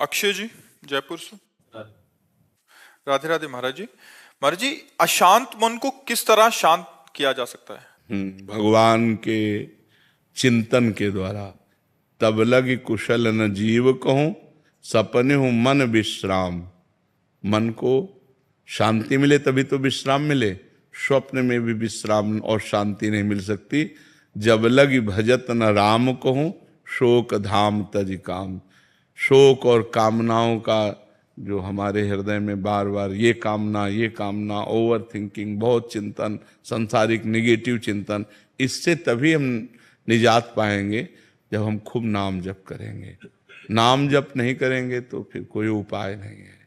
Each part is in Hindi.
अक्षय जी जयपुर से। राधे राधे महाराज जी। महाराज जी, अशांत मन को किस तरह शांत किया जा सकता है? भगवान के चिंतन के द्वारा। तब लगी कुशल न जीव कहूं, सपने हूं मन विश्राम। मन को शांति मिले तभी तो विश्राम मिले। स्वप्न में भी विश्राम और शांति नहीं मिल सकती। जब लगी भजत न राम कहूं, शोक धाम तज काम। शोक और कामनाओं का जो हमारे हृदय में बार बार ये कामना, ओवर थिंकिंग, बहुत चिंतन, संसारिक निगेटिव चिंतन, इससे तभी हम निजात पाएंगे जब हम खूब नाम जप करेंगे। नाम जप नहीं करेंगे तो फिर कोई उपाय नहीं है।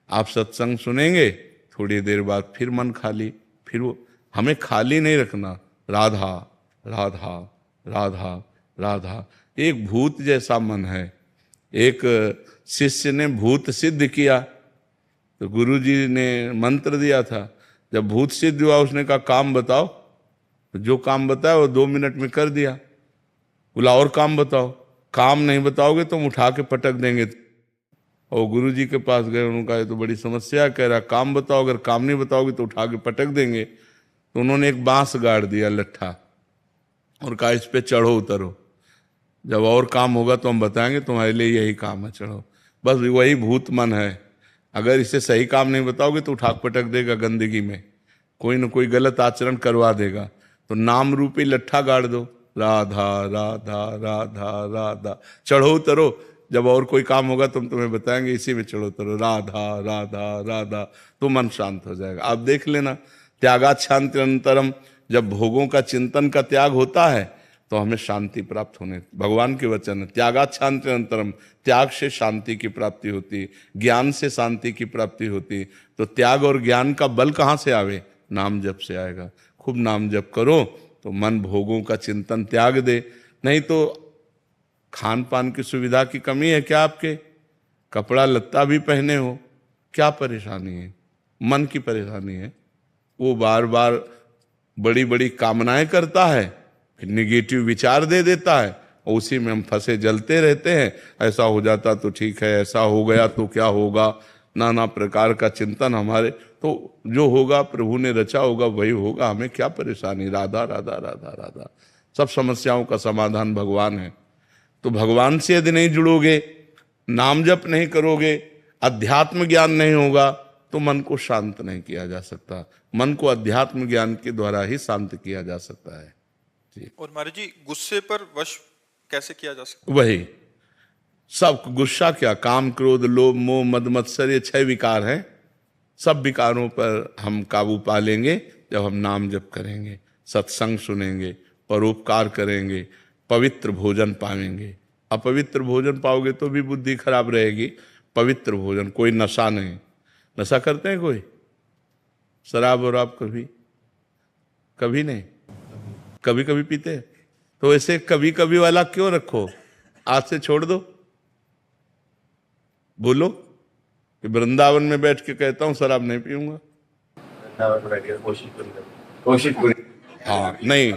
आप सत्संग सुनेंगे, थोड़ी देर बाद फिर मन खाली, फिर वो हमें खाली नहीं रखना। राधा राधा राधा राधा। एक भूत जैसा मन है। एक शिष्य ने भूत सिद्ध किया तो गुरुजी ने मंत्र दिया था। जब भूत सिद्ध हुआ उसने कहा काम बताओ, तो जो काम बताया वो 2 मिनट में कर दिया। बोला और काम बताओ। काम नहीं बताओगे तो हम उठा के पटक देंगे। और गुरुजी के पास गए, उन्होंने कहा ये तो बड़ी समस्या, कह रहा काम बताओ, अगर काम नहीं बताओगे तो उठा के पटक देंगे। तो उन्होंने एक बांस गाड़ दिया लट्ठा और कहा इस पे चढ़ो उतरो, जब और काम होगा तो हम बताएंगे, तुम्हारे लिए यही काम है, चढ़ो। बस वही भूत मन है। अगर इसे सही काम नहीं बताओगे तो उठा पटक देगा गंदगी में, कोई न कोई गलत आचरण करवा देगा। तो नाम रूपी लट्ठा गाड़ दो, राधा राधा राधा राधा, चढ़ो उतरो, जब और कोई काम होगा तो हम तुम्हें बताएंगे, इसी में चढ़ो उतरो, राधा राधा राधा, तो मन शांत हो जाएगा। आप देख लेना, त्यागात शांति अनंतरम। जब भोगों का चिंतन का त्याग होता है तो हमें शांति प्राप्त होने, भगवान के वचन है, त्यागात शांति अनंतरम। त्याग से शांति की प्राप्ति होती, ज्ञान से शांति की प्राप्ति होती। तो त्याग और ज्ञान का बल कहाँ से आवे? नाम जप से आएगा। खूब नाम जप करो तो मन भोगों का चिंतन त्याग दे। नहीं तो खान पान की सुविधा की कमी है क्या आपके? कपड़ा लत्ता भी पहने हो, क्या परेशानी है? मन की परेशानी है। वो बार बार बड़ी बड़ी कामनाएं करता है, फिर निगेटिव विचार दे देता है और उसी में हम फंसे जलते रहते हैं। ऐसा हो जाता तो ठीक है, ऐसा हो गया तो क्या होगा, नाना प्रकार का चिंतन हमारे। तो जो होगा प्रभु ने रचा होगा वही होगा, हमें क्या परेशानी? राधा राधा राधा राधा। सब समस्याओं का समाधान भगवान है। तो भगवान से यदि नहीं जुड़ोगे, नाम जप नहीं करोगे, अध्यात्म ज्ञान नहीं होगा तो मन को शांत नहीं किया जा सकता। मन को अध्यात्म ज्ञान के द्वारा ही शांत किया जा सकता है। और महाराज जी, गुस्से पर वश कैसे किया जा सकता? वही सब गुस्सा क्या, काम क्रोध लोभ मोह मद मत्सर, ये 6 विकार हैं। सब विकारों पर हम काबू पा लेंगे जब हम नाम जप करेंगे, सत्संग सुनेंगे, परोपकार करेंगे, पवित्र भोजन पाएंगे। अपवित्र भोजन पाओगे तो भी बुद्धि खराब रहेगी। पवित्र भोजन, कोई नशा नहीं। नशा करते हैं कोई? शराब और आप कभी नहीं, कभी कभी पीते। तो ऐसे कभी कभी वाला क्यों रखो? आज से छोड़ दो। बोलो कि वृंदावन में बैठ के कहता हूं शराब नहीं पीऊंगा। हाँ नहीं,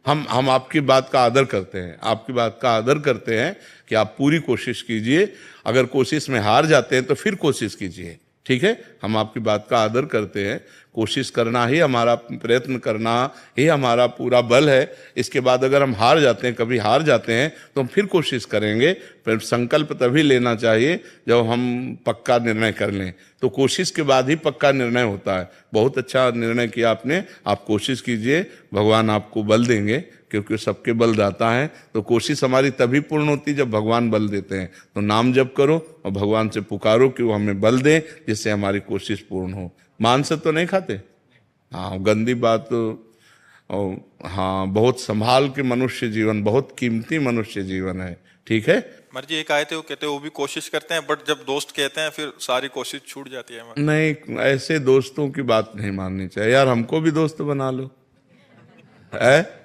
हम आपकी बात का आदर करते हैं, आपकी बात का आदर करते हैं कि आप पूरी कोशिश कीजिए। अगर कोशिश में हार जाते हैं तो फिर कोशिश कीजिए, ठीक है? हम आपकी बात का आदर करते हैं। कोशिश करना ही हमारा, प्रयत्न करना ही हमारा पूरा बल है। इसके बाद अगर हम हार जाते हैं, कभी हार जाते हैं, तो हम फिर कोशिश करेंगे। फिर संकल्प तभी लेना चाहिए जब हम पक्का निर्णय कर लें। तो कोशिश के बाद ही पक्का निर्णय होता है। बहुत अच्छा निर्णय किया आपने। आप कोशिश कीजिए, भगवान आपको बल देंगे, क्योंकि सबके बलदाता है। तो कोशिश हमारी तभी पूर्ण होती जब भगवान बल देते हैं। तो नाम जप करो और भगवान से पुकारो कि वो हमें बल दें, जिससे हमारी कोशिश पूर्ण हो। मांस तो नहीं खाते? हाँ, गंदी बात। और हाँ, बहुत संभाल के मनुष्य जीवन, बहुत कीमती मनुष्य जीवन है, ठीक है? महाराज जी, एक आए थे, वो कहते हैं वो भी कोशिश करते हैं, बट जब दोस्त कहते हैं फिर सारी कोशिश छूट जाती है। नहीं, ऐसे दोस्तों की बात नहीं माननी चाहिए यार। हमको भी दोस्त बना लो, है?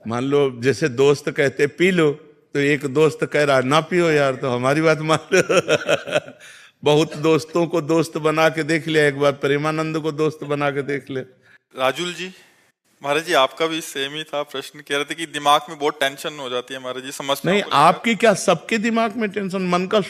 मान लो जैसे दोस्त कहते पी लो, तो एक दोस्त कह रहा ना पियो यार, तो हमारी बात मान लो। बहुत दोस्तों को दोस्त बना के देख लिया, एक बार प्रेमानंद को दोस्त बना के देख ले। राजुल जी, महाराज जी आपका भी सेम ही था प्रश्न। कह रहे थे कि दिमाग में बहुत टेंशन हो जाती है महाराज जी, समझ नहीं, आपकी क्या, सबके दिमाग में टेंशन, मन का